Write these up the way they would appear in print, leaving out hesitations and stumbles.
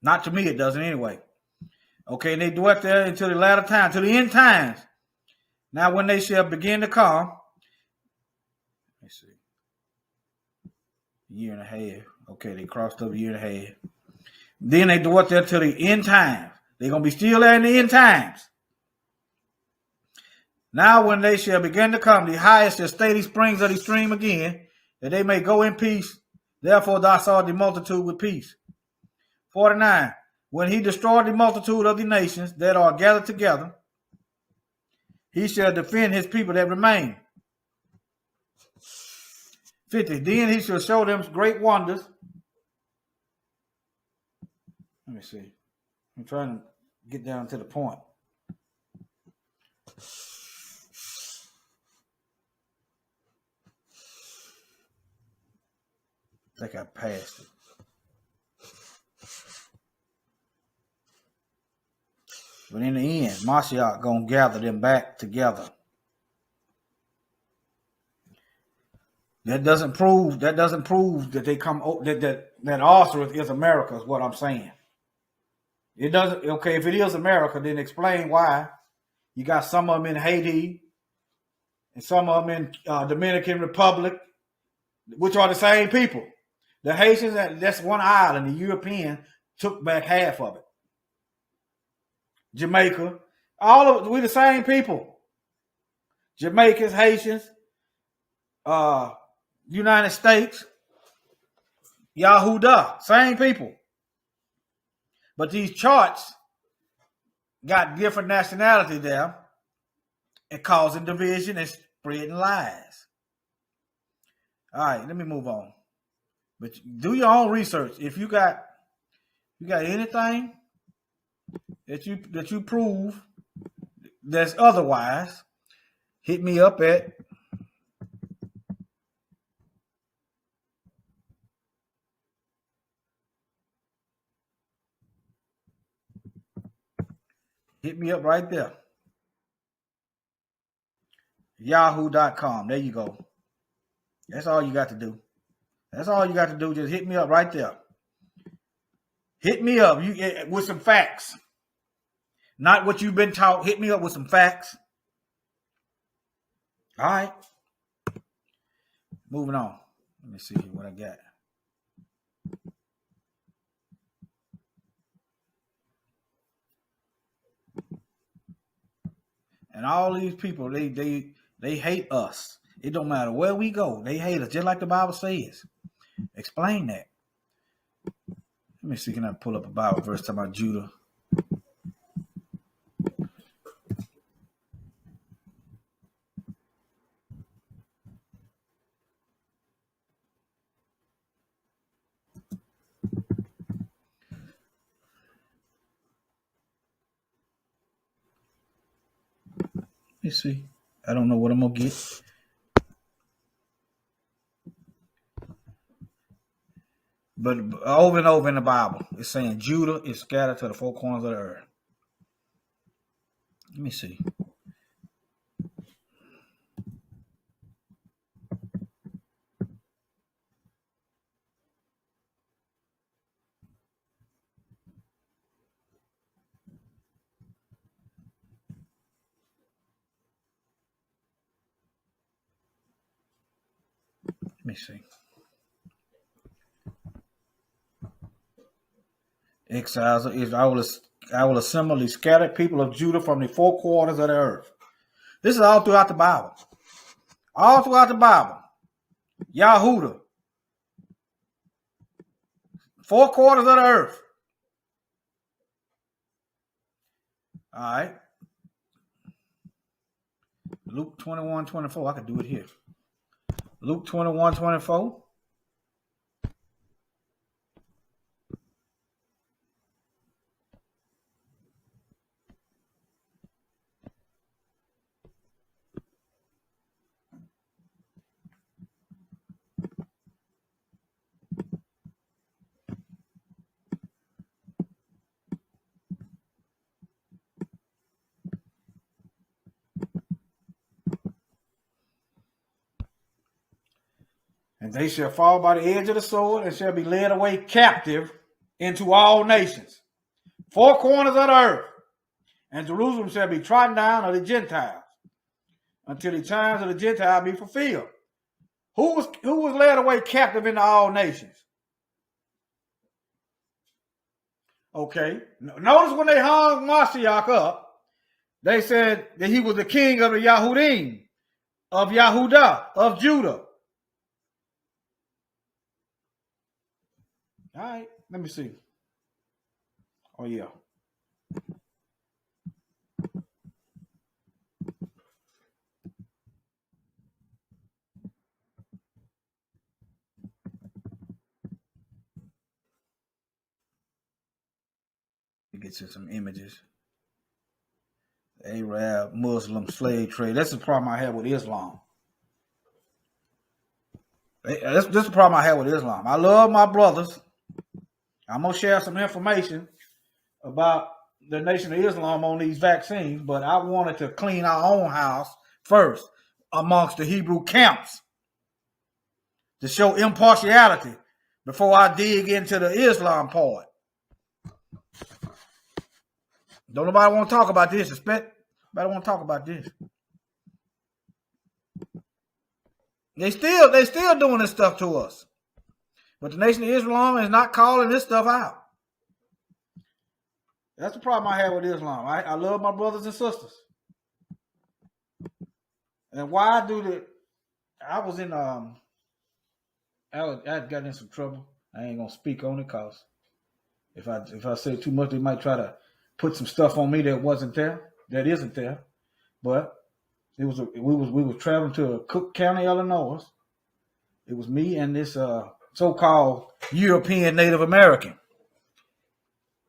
Not to me, it doesn't anyway. Okay, and they dwelt there until the latter time, to the end times. Now, when they shall begin to come, let's see, a year and a half. Okay, they crossed over a year and a half. Then they dwelt there till the end times. They're going to be still there in the end times. Now, when they shall begin to come, the highest shall stay the springs of the stream again, that they may go in peace. Therefore, thou sawest the multitude with peace. 49. When he destroyed the multitude of the nations that are gathered together, he shall defend his people that remain. 50. Then he shall show them great wonders. Let me see. I'm trying to get down to the point. I think I passed it. But in the end, Mashiach gonna gather them back together. That doesn't prove that they come that Osiris is America, is what I'm saying. It doesn't. Okay, if it is America, then explain why you got some of them in Haiti and some of them in Dominican Republic, which are the same people. The Haitians, that's one island. The European took back half of it. Jamaica, we the same people. Jamaicans, Haitians, United States, Yahudah, same people. But these charts got different nationality there and causing division and spreading lies. All right, let me move on. But do your own research. If you got anything that you prove that's otherwise, hit me up at right there. Yahoo.com. There you go. That's all you got to do. That's all you got to do. Just hit me up right there. Hit me up with some facts. Not what you've been taught. Hit me up with some facts. All right. Moving on. Let me see what I got. And all these people, they hate us. It don't matter where we go. They hate us, just like the Bible says. Explain that. Let me see. Can I pull up a Bible verse talking about Judah? Let me see. I don't know what I'm going to get. But over and over in the Bible, it's saying Judah is scattered to the four corners of the earth. Let me see. Let me see. Exiles of Israel. I will assemble the scattered people of Judah from the four quarters of the earth. This is all throughout the Bible. All throughout the Bible. Yahudah. Four quarters of the earth. All right. Luke 21:24. I could do it here. Luke 21:24. And they shall fall by the edge of the sword and shall be led away captive into all nations, four corners of the earth, and Jerusalem shall be trodden down of the Gentiles, until the times of the Gentiles be fulfilled. Who was led away captive into all nations? Okay. Notice when they hung Mashiach up, they said that he was the king of the Yahudim, of Yahudah, of Judah. All right, let me see. Oh, yeah. Get you some images. Arab, Muslim, slave trade. That's the problem I have with Islam. That's the problem I have with Islam. I love my brothers. I'm going to share some information about the Nation of Islam on these vaccines, but I wanted to clean our own house first amongst the Hebrew camps to show impartiality before I dig into the Islam part. Don't nobody want to talk about this. Nobody want to talk about this. They still doing this stuff to us. But the Nation of Islam is not calling this stuff out. That's the problem I have with Islam. I love my brothers and sisters. And why I do that, I was in I got in some trouble. I ain't gonna speak on it because if I say too much, they might try to put some stuff on me that wasn't there, that isn't there. But we was traveling to Cook County, Illinois. It was me and this so-called European Native American.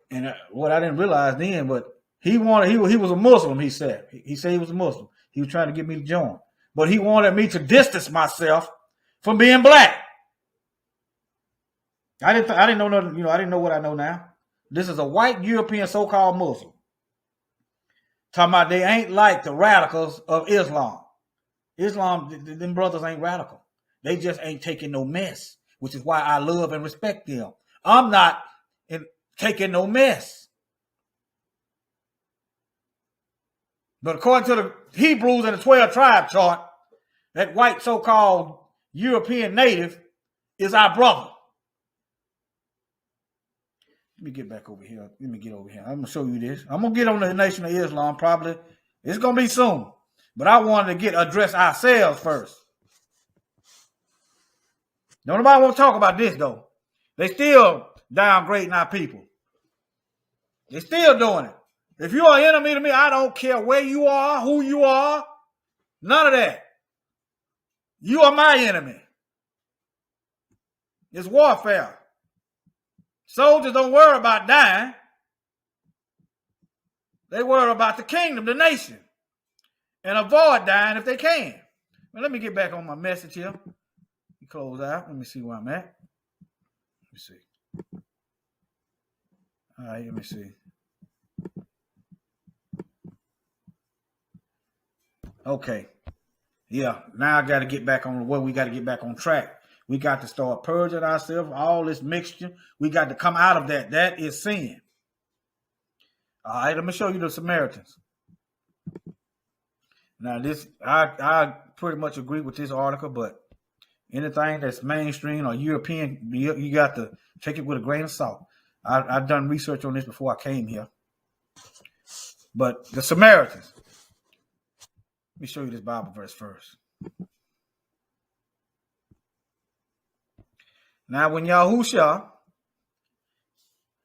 And what I didn't realize then, but he was a Muslim, he said. He said he was a Muslim. He was trying to get me to join. But he wanted me to distance myself from being black. I didn't know nothing, I didn't know what I know now. This is a white European so-called Muslim. Talking about they ain't like the radicals of Islam. Islam, them brothers ain't radical. They just ain't taking no mess, which is why I love and respect them. I'm not taking no mess. But according to the Hebrews and the 12 tribe chart, that white so-called European native is our brother. Let me get back over here. Let me get over here. I'm going to show you this. I'm going to get on the Nation of Islam probably. It's going to be soon. But I wanted to address ourselves first. Don't nobody want to talk about this, though. They still downgrading our people. They still doing it. If you are an enemy to me, I don't care where you are, who you are. None of that. You are my enemy. It's warfare. Soldiers don't worry about dying. They worry about the kingdom, the nation, and avoid dying if they can. Now, let me get back on my message here. Close out. Let me see where I'm at. Let me see. All right, let me see. Okay. Yeah, now I got to get back on we got to get back on track. We got to start purging ourselves, all this mixture. We got to come out of that. That is sin. All right, let me show you the Samaritans. Now, this I pretty much agree with this article, but anything that's mainstream or European, you got to take it with a grain of salt. I've done research on this before I came here. But the Samaritans. Let me show you this Bible verse first. Now, when Yahushua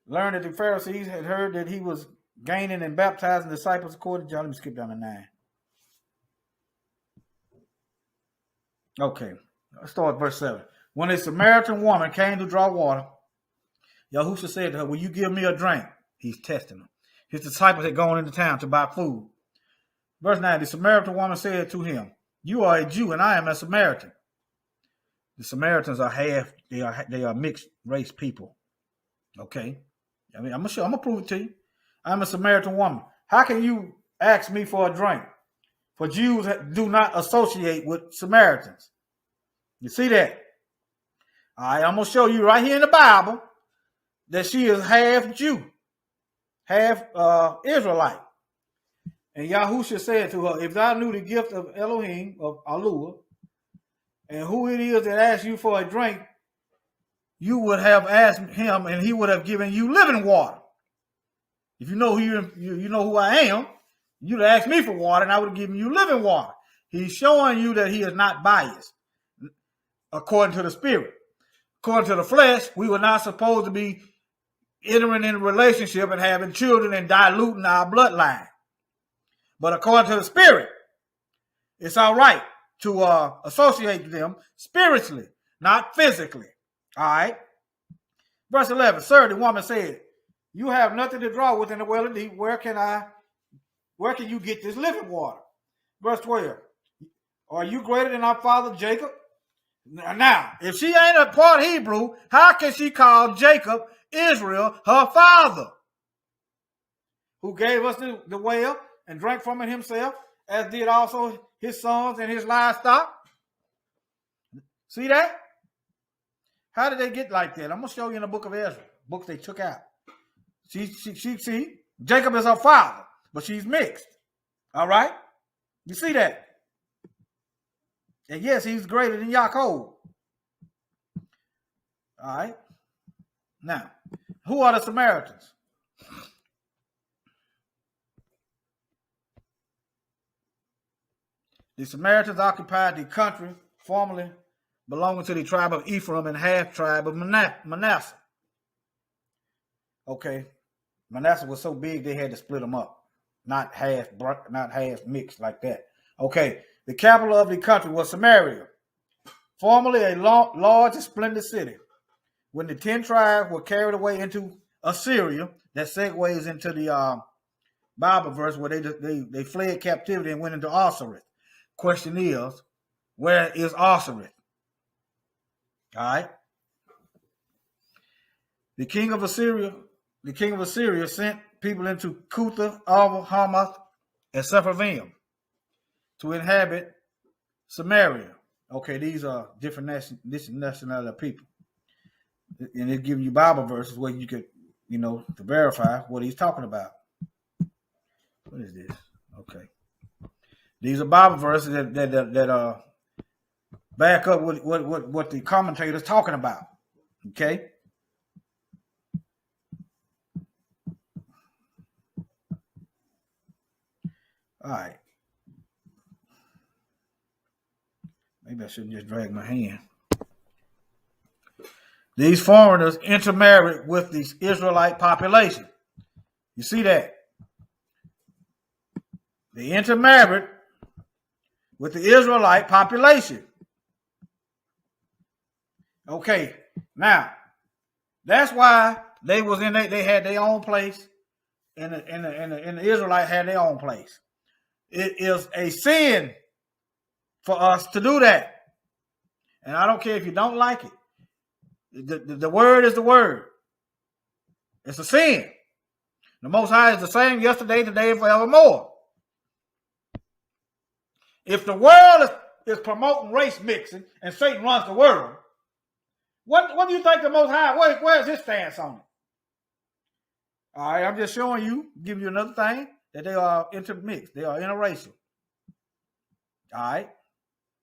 learned that the Pharisees had heard that he was gaining and baptizing disciples according to John, let me skip down to 9. Okay, let's start at verse 7. When a Samaritan woman came to draw water, Yahushua said to her, "Will you give me a drink?" He's testing her. His disciples had gone into town to buy food. Verse 9, the Samaritan woman said to him, "You are a Jew and I am a Samaritan." The Samaritans are they are mixed race people. Okay. I mean, I'm gonna prove it to you. I'm a Samaritan woman. How can you ask me for a drink? For Jews do not associate with Samaritans. You see that? All right, I'm gonna show you right here in the Bible that she is half Jew, half Israelite. And Yahusha said to her, if thou knew the gift of Elohim, of Allah, and who it is that asks you for a drink, you would have asked him, and he would have given you living water. If you know who you know who I am, you'd have asked me for water, and I would have given you living water. He's showing you that he is not biased, according to the spirit. According to the flesh, we were not supposed to be entering in a relationship and having children and diluting our bloodline. But according to the spirit, it's all right to associate them spiritually, not physically. All right. Verse 11, sir, the woman said, you have nothing to draw with in the well of deep. Where can you get this living water? Verse 12, are you greater than our father Jacob? Now, if she ain't a part Hebrew, how can she call Jacob, Israel, her father? Who gave us the well and drank from it himself, as did also his sons and his livestock? See that? How did they get like that? I'm going to show you in the book of Ezra, books they took out. See, Jacob is her father, but she's mixed. All right? You see that? And yes, he's greater than Yaakov. All right? Now, who are the Samaritans? The Samaritans occupied the country formerly belonging to the tribe of Ephraim and half tribe of Manasseh. Okay, Manasseh was so big they had to split them up, not half mixed like that. Okay, the capital of the country was Samaria, formerly a large and splendid city. When the 10 tribes were carried away into Assyria, that segues into the Bible verse where they fled captivity and went into Osiris. Question is, where is Osiris? All right. The king of Assyria sent people into Cutha, Alva, Hamath, and Sepharvaim to inhabit Samaria. Okay, these are different nationality of people. And they're giving you Bible verses where you could, to verify what he's talking about. What is this? Okay. These are Bible verses that back up what the commentator's talking about. Okay. All right. Maybe I shouldn't just drag my hand. These foreigners intermarried with the Israelite population. You see that? They intermarried with the Israelite population. Okay, now that's why they had their own place, and the Israelite had their own place. It is a sin for us to do that, and I don't care if you don't like it. The word is the word. It's a sin. The Most High is the same yesterday, today, and forevermore. If the world is promoting race mixing and Satan runs the world, what do you think the Most High, where's his stance on it? All right, I'm just showing you, giving you another thing, that they are intermixed. They are interracial. All right.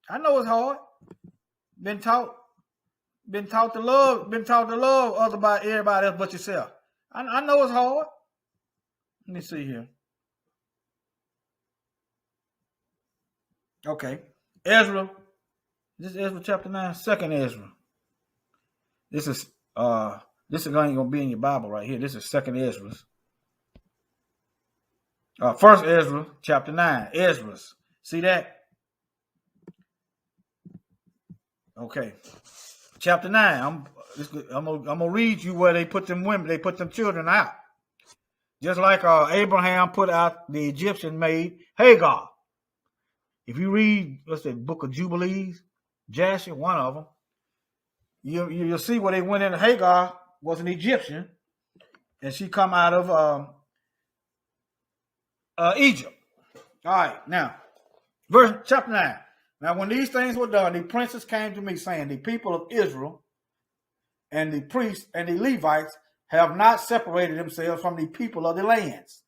I know it's hard. Been taught to love everybody else but yourself. I know it's hard. Let me see here. Okay. Ezra. This is Ezra chapter 9, second Ezra. This is going to be in your Bible right here. This is second Ezra. First Ezra chapter 9. Ezra's. See that? Okay. Chapter 9. I'm gonna read you where they put them children out. Just like Abraham put out the Egyptian maid Hagar. If you read, book of Jubilees, Jasher, one of them, you'll see where they went in. Hagar was an Egyptian, and she come out of Egypt. All right, now, chapter 9. Now, when these things were done, the princes came to me, saying, the people of Israel and the priests and the Levites have not separated themselves from the people of the lands,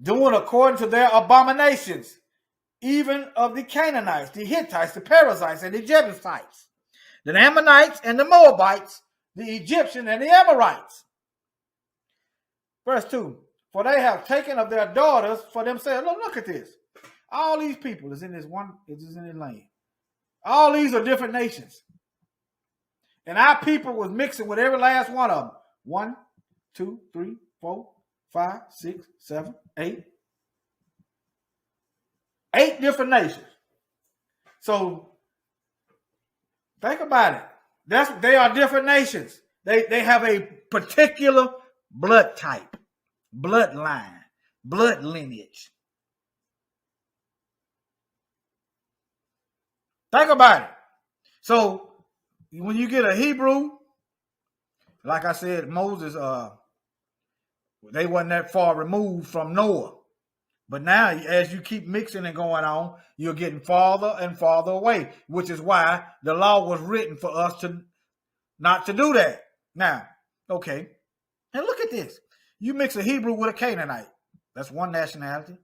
doing according to their abominations, even of the Canaanites, the Hittites, the Perizzites, and the Jebusites, the Ammonites and the Moabites, the Egyptians and the Amorites. Verse 2, for they have taken of their daughters for themselves. Look at this. All these people is in this one, is in this land. All these are different nations. And our people was mixing with every last one of them. 1, 2, 3, 4, 5, 6, 7, 8. 8 different nations. So think about it. They are different nations. They have a particular blood type, bloodline, blood lineage. Think about it. So when you get a Hebrew, like I said, Moses, they wasn't that far removed from Noah. But now, as you keep mixing and going on, you're getting farther and farther away, which is why the law was written for us to not to do that. Now, okay, and look at this. You mix a Hebrew with a Canaanite. That's one nationality.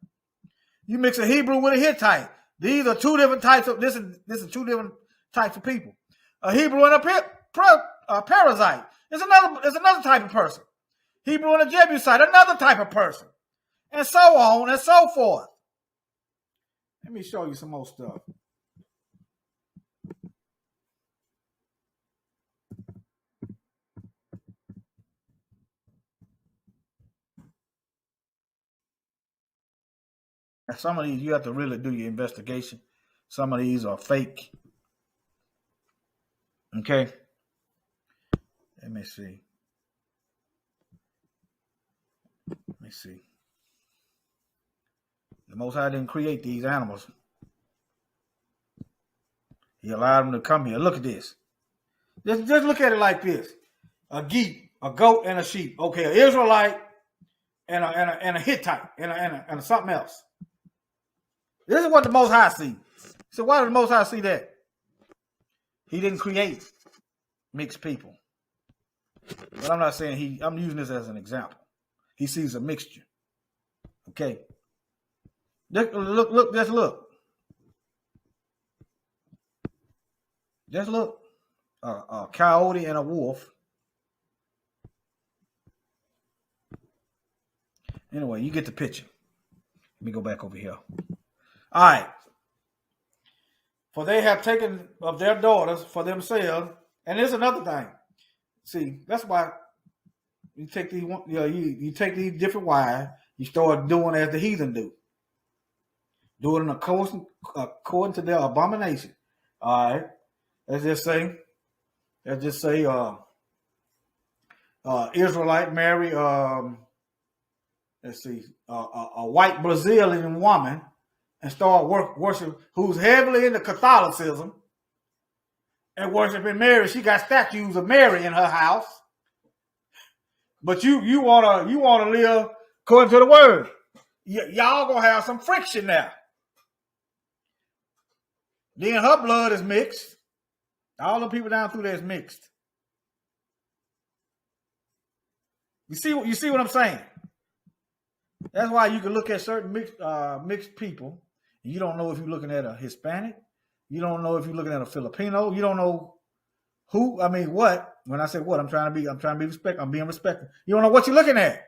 You mix a Hebrew with a Hittite. These are two different types of, this is two different types of people. A Hebrew and a Perizzite is another type of person. Hebrew and a Jebusite, another type of person. And so on and so forth. Let me show you some more stuff. Some of these you have to really do your investigation. Some of these are fake. Okay. Let me see. The Most High didn't create these animals. He allowed them to come here. Look at this. Just look at it like this. A geek, a goat, and a sheep. Okay, an Israelite and a Hittite and something else. This is what the Most High see. So why did the Most High see that? He didn't create mixed people. But I'm not saying I'm using this as an example. He sees a mixture. Okay. Look, just look. Just look. A coyote and a wolf. Anyway, you get the picture. Let me go back over here. All right. For they have taken of their daughters for themselves. And there's another thing. See, that's why you take these, you take these different wives, you start doing as the heathen do. Doing according to their abomination. All right. Let's just say Israelite marry a white Brazilian woman and start worship who's heavily into Catholicism and worshiping Mary. She got statues of Mary in her house. But you wanna live according to the word. Y'all gonna have some friction there. Then her blood is mixed. All the people down through there is mixed. You see what I'm saying? That's why you can look at certain mixed people. You don't know if you're looking at a Hispanic. You don't know if you're looking at a Filipino. You don't know who. I mean, what? When I say what, I'm trying to be respectful. I'm being respectful. You don't know what you're looking at.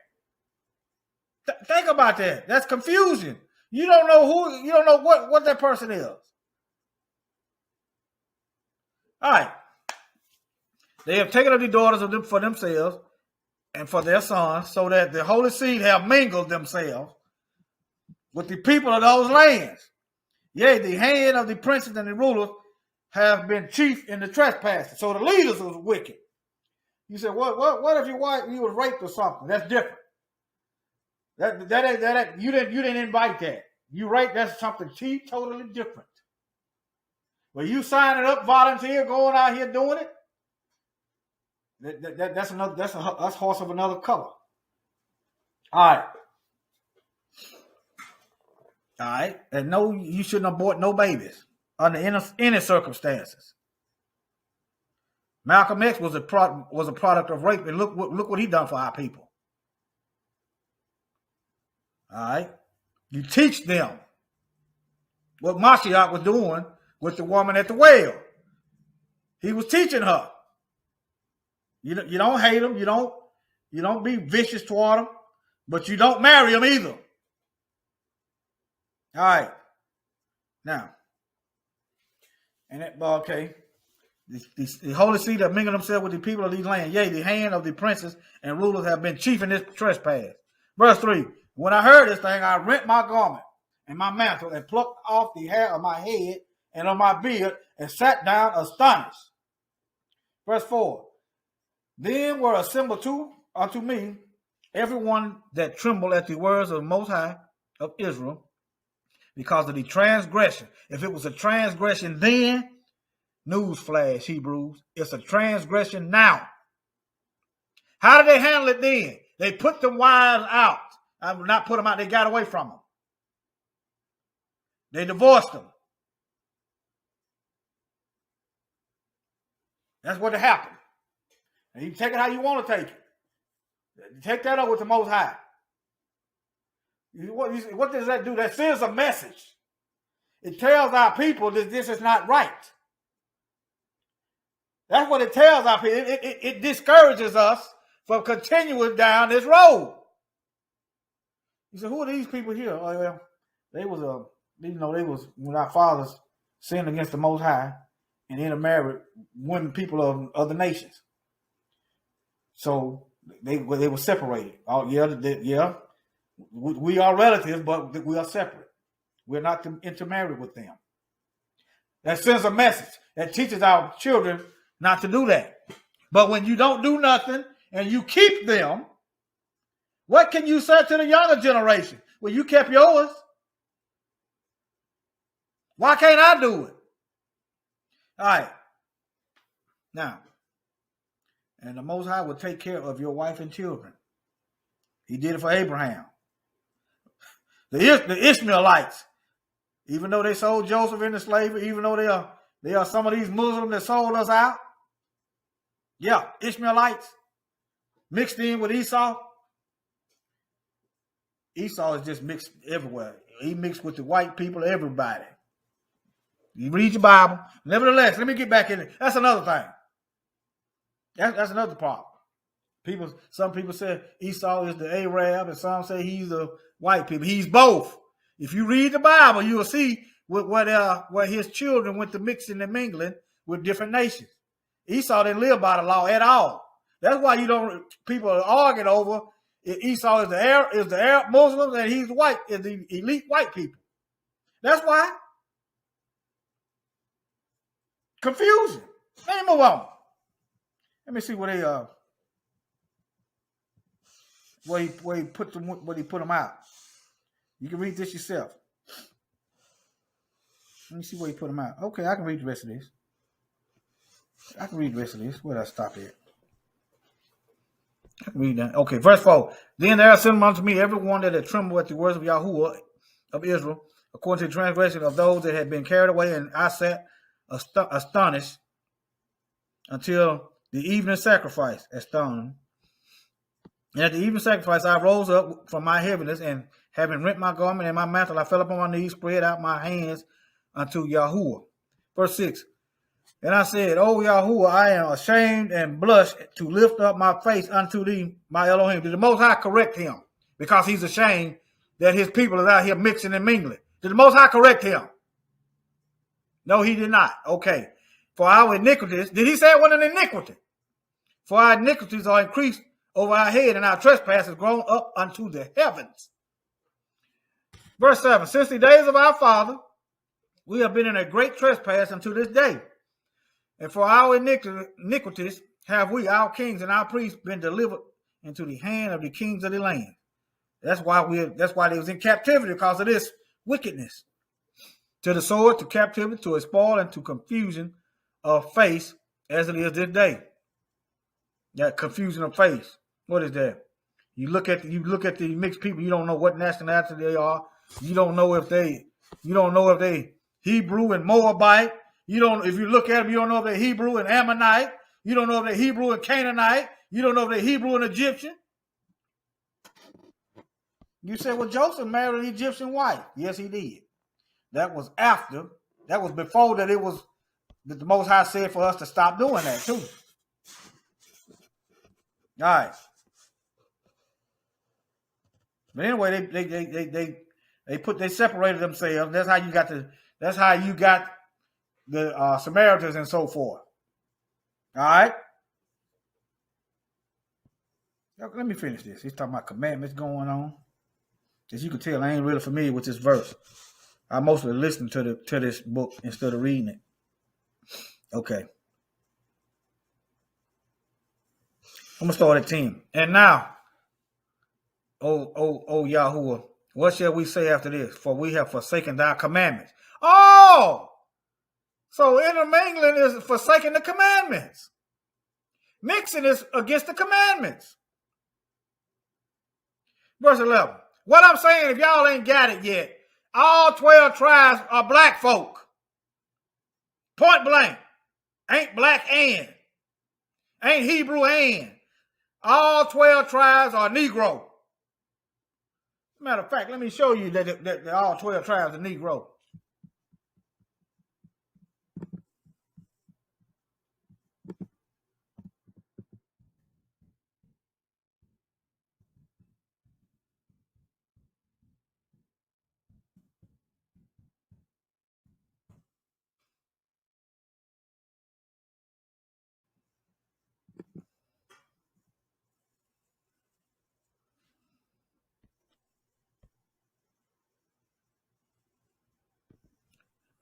Think about that. That's confusion. You don't know who. You don't know what that person is. All right. They have taken of the daughters of them for themselves and for their sons, so that the holy seed have mingled themselves with the people of those lands. Yea, the hand of the princes and the rulers have been chief in the trespasses. So the leaders was wicked. You said, what if your wife was raped or something? That's different. That you didn't invite that. You raped, that's something totally different. Well, you signing up, volunteer, going out here doing it. That's a horse of another color. All right. And no, you shouldn't abort no babies under any circumstances. Malcolm X was a product of rape, and look what he done for our people. All right, you teach them what Mashiach was doing with the woman at the well. He was teaching her. You don't hate them. You don't be vicious toward them, but you don't marry them either. All right. Now, and that, okay. The holy seed have mingled themselves with the people of these lands. Yea, the hand of the princes and rulers have been chief in this trespass. Verse 3. When I heard this thing, I rent my garment and my mantle and plucked off the hair of my head and of my beard and sat down astonished. Verse 4. Then were assembled unto me everyone that trembled at the words of the Most High of Israel because of the transgression. If it was a transgression then, newsflash, Hebrews, it's a transgression now. How did they handle it then? They put the wives out. I would not put them out. They got away from them. They divorced them. That's what happened. And you can take it how you want to take it. Take that up with the Most High. What does that do? That sends a message. It tells our people that this is not right. That's what it tells our people. It discourages us from continuing down this road. You say, who are these people here? Oh, well, they was when our fathers sinned against the Most High and intermarried women, people of other nations. So they were separated. Oh yeah. We are relatives, but we are separate. We're not to intermarry with them. That sends a message that teaches our children not to do that. But when you don't do nothing and you keep them, what can you say to the younger generation? Well, you kept yours. Why can't I do it? All right. Now, and the Most High will take care of your wife and children. He did it for Abraham. The Ishmaelites, even though they sold Joseph into slavery, even though they are some of these Muslims that sold us out. Yeah, Ishmaelites mixed in with Esau. Esau is just mixed everywhere. He mixed with the white people, everybody. You read your Bible. Nevertheless, let me get back in it. That's another thing. That's another problem. Some people say Esau is the Arab, and some say he's the white people. He's both. If you read the Bible, you will see where his children went to mixing and mingling with different nations. Esau didn't live by the law at all. That's why people are arguing over Esau is the Arab Muslims and he's the elite white people. That's why. Confusion. Let me move on. Let me see where he put them out. You can read this yourself. Let me see where he put them out. Okay, I can read the rest of this. Where did I stop at? I can read that. Okay, verse 4. Then there assembled unto me everyone that had trembled at the words of Yahuwah of Israel, according to the transgression of those that had been carried away, and I sat astonished until the evening sacrifice. And at the evening sacrifice I rose up from my heaviness, and having rent my garment and my mantle, I fell upon my knees, spread out my hands unto Yahuwah. Verse 6. And I said, O Yahuwah, I am ashamed and blush to lift up my face unto thee, my Elohim. Did the Most High correct him because he's ashamed that his people is out here mixing and mingling? Did the Most High correct him? No, he did not. Okay. For our iniquities, did he say it wasn't an iniquity? For our iniquities are increased over our head, and our trespasses grown up unto the heavens. Verse 7. Since the days of our father, we have been in a great trespass unto this day. And for our iniquities have we, our kings and our priests, been delivered into the hand of the kings of the land. That's why they was in captivity, because of this wickedness. To the sword, to captivity, to a spoil, and to confusion of face, as it is this day. That confusion of face. What is that? You look at the mixed people, you don't know what nationality they are. You don't know if they Hebrew and Moabite. If you look at them, you don't know if they're Hebrew and Ammonite. You don't know if they're Hebrew and Canaanite. You don't know if they're Hebrew and Egyptian. You say, well, Joseph married an Egyptian wife. Yes, he did. That was after. That was before that it was that the Most High said for us to stop doing that too. All right. But anyway, they separated themselves. That's how you got the Samaritans and so forth. All right. Let me finish this. He's talking about commandments going on. As you can tell, I ain't really familiar with this verse. I mostly listen to this book instead of reading it. Okay. I'm gonna start at 10. And now, oh Yahuwah, what shall we say after this? For we have forsaken thy commandments. Oh, so intermingling is forsaking the commandments. Mixing is against the commandments. Verse 11. What I'm saying, if y'all ain't got it yet, all 12 tribes are black folk. Point blank. Ain't black and. Ain't Hebrew and. All 12 tribes are Negro. Matter of fact, let me show you that all 12 tribes are Negro.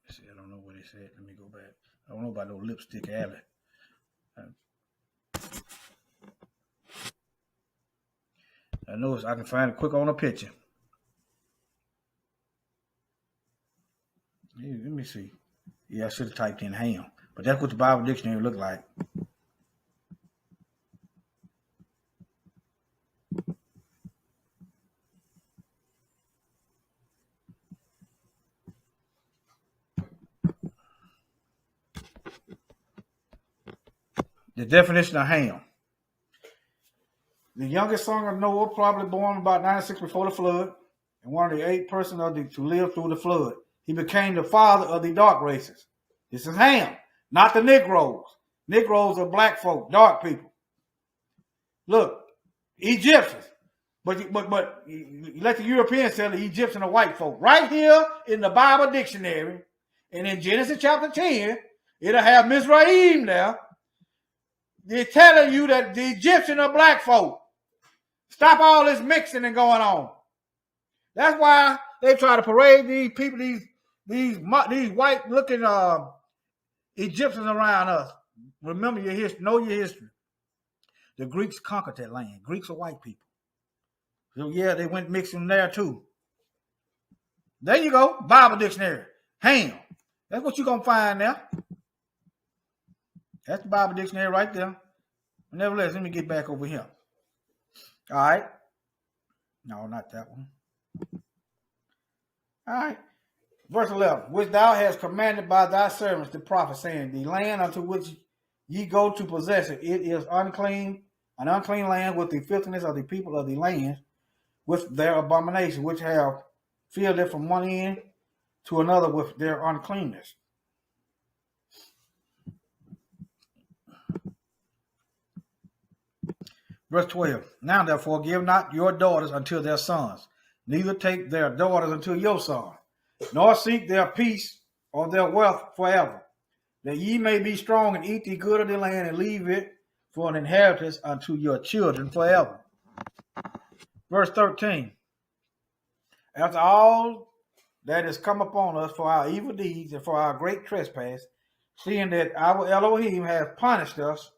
See, I don't know what he said. Let me go back. I don't know about no lipstick alley. I know I can find it quick on a picture. Let me see. Yeah, I should have typed in ham. But that's what the Bible dictionary looked like. The definition of ham. The youngest son of Noah, probably born about 96 before the flood, and one of the 8 persons to live through the flood. He became the father of the dark races. This is Ham, not the Negroes. Negroes are black folk, dark people. Look, Egyptians. But you let the Europeans tell the Egyptian are white folk. Right here in the Bible dictionary, and in Genesis chapter 10, it'll have Mizraim there. They're telling you that the Egyptian are black folk. Stop all this mixing and going on. That's why they try to parade these people, these white-looking Egyptians around us. Remember your history. Know your history. The Greeks conquered that land. Greeks are white people. So yeah, they went mixing there too. There you go. Bible dictionary. Ham. That's what you're going to find there. That's the Bible dictionary right there. Nevertheless, let me get back over here. All right. No, not that one. All right. Verse 11. Which thou hast commanded by thy servants the prophet, saying, the land unto which ye go to possess it, it is unclean, an unclean land with the filthiness of the people of the land, with their abomination, which have filled it from one end to another with their uncleanness. Verse 12. Now therefore give not your daughters unto their sons, neither take their daughters unto your son, nor seek their peace or their wealth forever, that ye may be strong and eat the good of the land and leave it for an inheritance unto your children forever. Verse 13. After all that is come upon us for our evil deeds and for our great trespass, seeing that our Elohim has punished us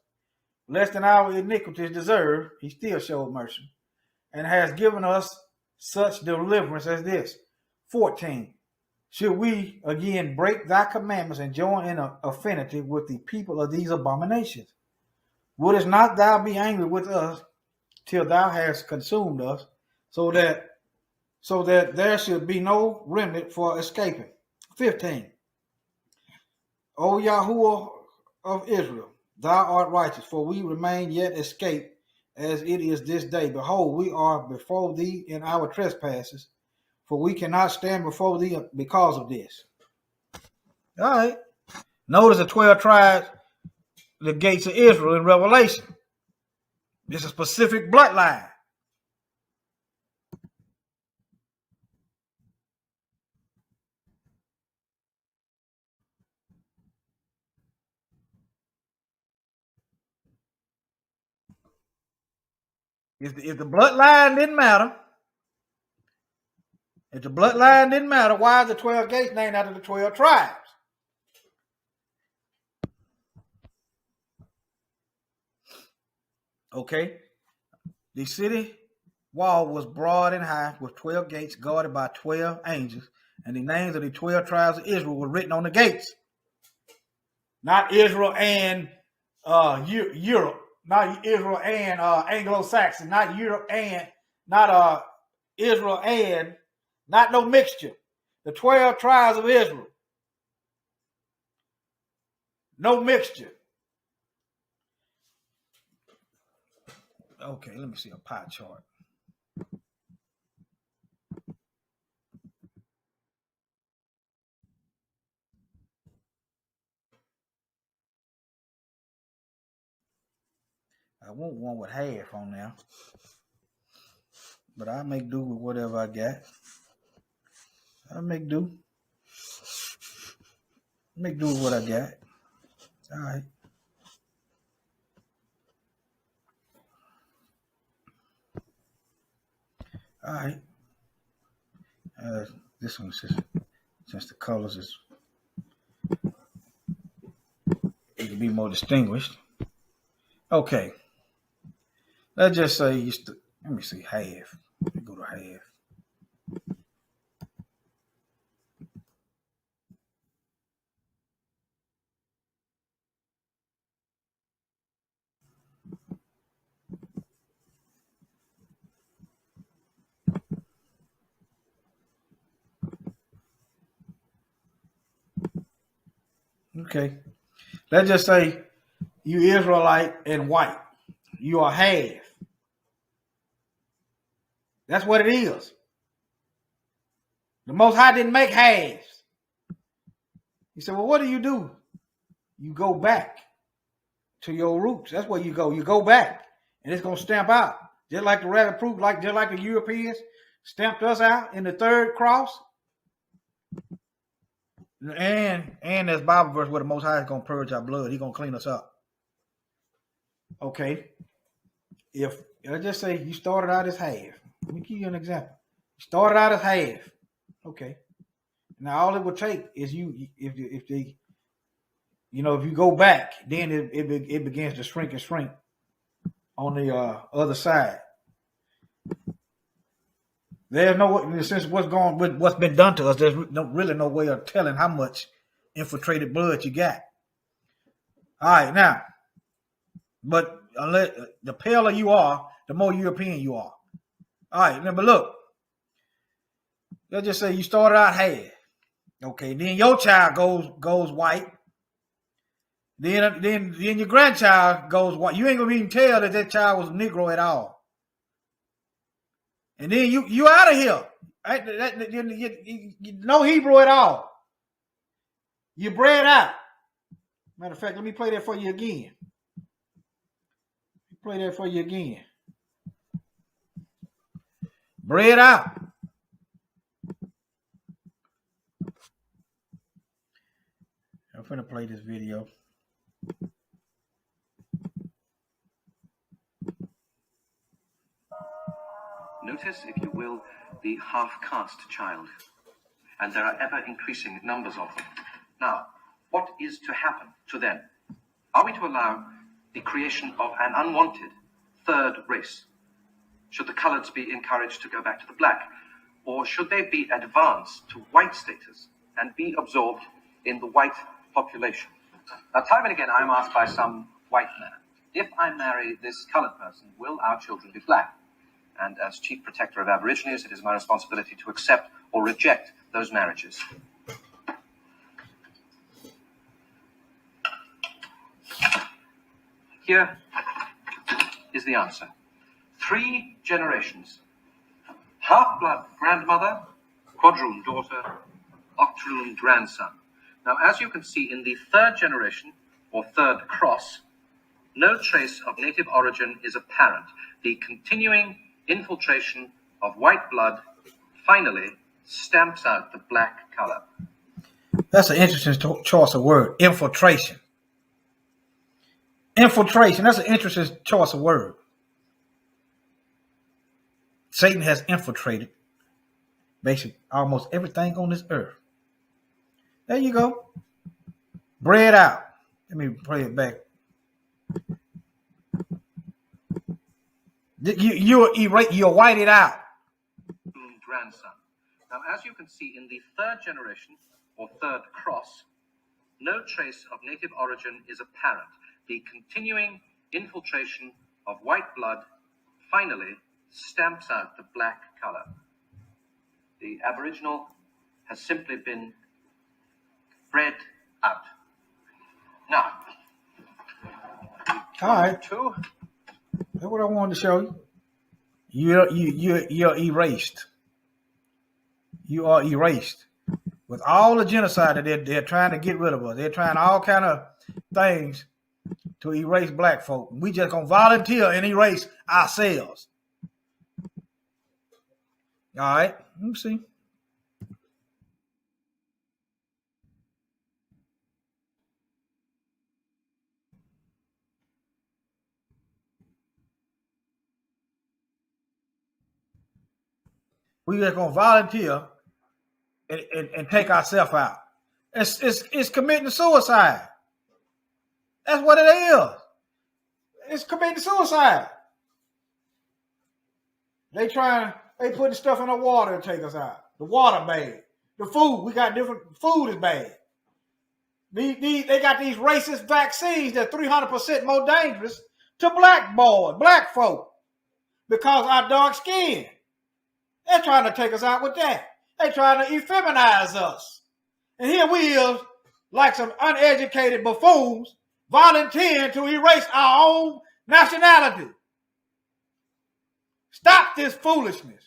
less than our iniquities deserve, he still showed mercy, and has given us such deliverance as this. 14. Should we again break thy commandments and join in affinity with the people of these abominations? Wouldst not thou be angry with us till thou hast consumed us, so that there should be no remnant for escaping? 15. O Yahuwah of Israel, thou art righteous, for we remain yet escaped as it is this day. Behold, we are before thee in our trespasses, for we cannot stand before thee because of this. All right. Notice the 12 tribes, the gates of Israel in Revelation. It's a specific bloodline. If the bloodline didn't matter, why is the 12 gates named after the 12 tribes? Okay. The city wall was broad and high, with 12 gates guarded by 12 angels, and the names of the 12 tribes of Israel were written on the gates. Not Israel and Europe, not Israel and Anglo-Saxon, not Europe and not Israel and not no mixture. The 12 tribes of Israel, no mixture. Okay, let me see a pie chart. I want one with half on there, but I make do with whatever I got. I make do. Make do with what I got. All right. All right. This one since the colors is it can be more distinguished. Okay. Let's just say let me see half. Let me go to half. Okay. Let's just say you Israelite and white. You are half. That's what it is. The Most High didn't make halves. He said, well, what do? You go back to your roots. That's where you go. You go back, and it's going to stamp out. Just like the rabbit proof, just like the Europeans stamped us out in the third cross. And there's Bible verse where the Most High is going to purge our blood. He's going to clean us up. Okay. If let's just say you started out as half. Let me give you an example. You started out as half. Okay. Now all it would take is if they if you go back, then it begins to shrink and shrink on the other side. There's no since what's been done to us. There's really no way of telling how much infiltrated blood you got. All right, now, but unless the paler you are, the more European you are. All right, now, but look, let's just say you started out half. Okay, then your child goes white. Then your grandchild goes white. You ain't gonna even tell that child was a Negro at all. And then you out of here. You no Hebrew at all. You bred out. Matter of fact, let me play that for you again. Bred out. I'm finna play this video. Notice, if you will, the half-caste child. And there are ever-increasing numbers of them. Now, what is to happen to them? Are we to allow the creation of an unwanted third race? Should the coloreds be encouraged to go back to the black? Or should they be advanced to white status and be absorbed in the white population? Now, time and again, I am asked by some white man, if I marry this colored person, will our children be black? And as chief protector of Aborigines, it is my responsibility to accept or reject those marriages. Here is the answer. 3 generations. Half-blood grandmother, quadroon daughter, octoroon grandson. Now, as you can see in the 3rd generation, or 3rd cross, no trace of native origin is apparent. The continuing infiltration of white blood finally stamps out the black color. That's an interesting choice of word, infiltration. Infiltration, that's an interesting choice of word. Satan has infiltrated basically almost everything on this earth. There you go. Bred out. Let me play it back. You're whited out. Grandson. Now, as you can see in the 3rd generation, or 3rd cross, no trace of native origin is apparent. The continuing infiltration of white blood finally stamps out the black color. The Aboriginal has simply been bred out. Now, all right. Two. That's what I wanted to show you. You're erased. You are erased. With all the genocide that they're trying to get rid of us, they're trying all kind of things to erase black folk. We just gonna volunteer and erase ourselves. All right, let me see. We just gonna volunteer and take ourselves out. It's committing suicide. That's what it is. It's committing suicide. They putting stuff in the water to take us out. The water bad. The food, we got different food is bad. They got these racist vaccines that are 300% more dangerous to black folk, because our dark skin. They're trying to take us out with that. They're trying to effeminize us. And here we is, like some uneducated buffoons, volunteering to erase our own nationality. Stop this foolishness.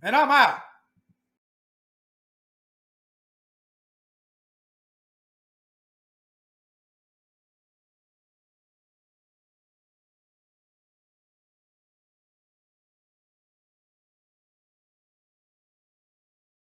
And I'm out.